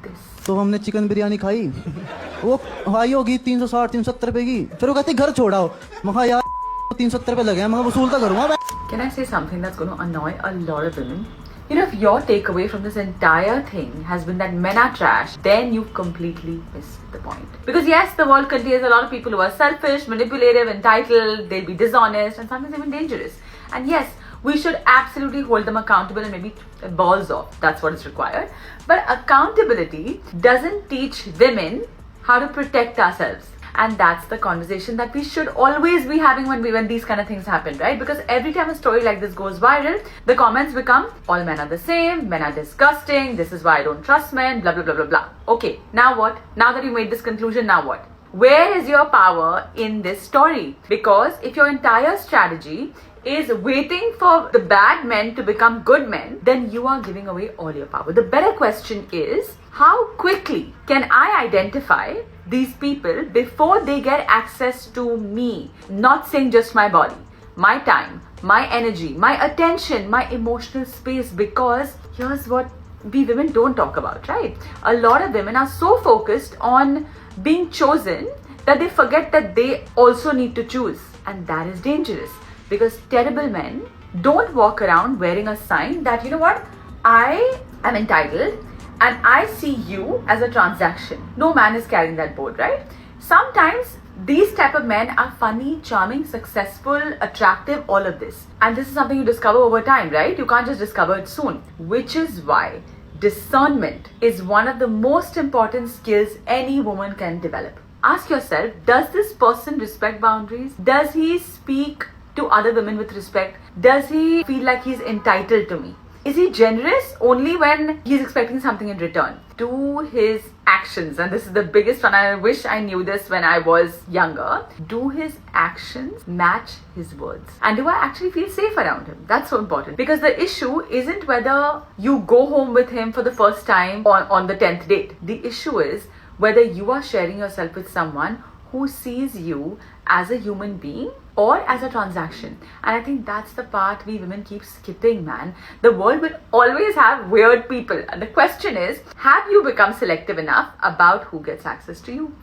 this. तो हमने chicken biryani खाई, वो हाई होगी 360 370 रुपए की, फिर वो कहती घर छोड़ाओ। मैं यार 370 रुपए लगे हैं, मैं वसूलता करूँगा। Can I say something that's going to annoy a lot of women? You know, if your takeaway from this entire thing has been that men are trash, then you've completely missed the point. Because yes, the world contains a lot of people who are selfish, manipulative, entitled, they'll be dishonest, and sometimes even dangerous. And yes, we should absolutely hold them accountable and maybe balls off. That's what is required. But accountability doesn't teach women how to protect ourselves. And that's the conversation that we should always be having when these kind of things happen, right? Because every time a story like this goes viral, the comments become, all men are the same, men are disgusting, this is why I don't trust men, blah, blah, blah, blah, blah. Okay, now what? Now that you made this conclusion, now what? Where is your power in this story? Because if your entire strategy is waiting for the bad men to become good men, then you are giving away all your power. The better question is, how quickly can I identify these people before they get access to me? Not saying just my body, my time, my energy, my attention, my emotional space. Because here's what we women don't talk about, right? A lot of women are so focused on being chosen that they forget that they also need to choose. And that is dangerous, because terrible men don't walk around wearing a sign that, you know what, I am entitled and I see you as a transaction. No man is carrying that board, right? Sometimes these type of men are funny, charming, successful, attractive, all of this. And this is something you discover over time, right? You can't just discover it soon. Which is why discernment is one of the most important skills any woman can develop. Ask yourself, does this person respect boundaries? Does he speak to other women with respect? Does he feel like he's entitled to me? Is he generous only when he's expecting something in return? Do his actions, and this is the biggest one, I wish I knew this when I was younger, do his actions match his words? And do I actually feel safe around him? That's so important. Because the issue isn't whether you go home with him for the first time on the 10th date. The issue is whether you are sharing yourself with someone who sees you as a human being or as a transaction. And I think that's the part we women keep skipping, man. The world will always have weird people. And the question is, have you become selective enough about who gets access to you?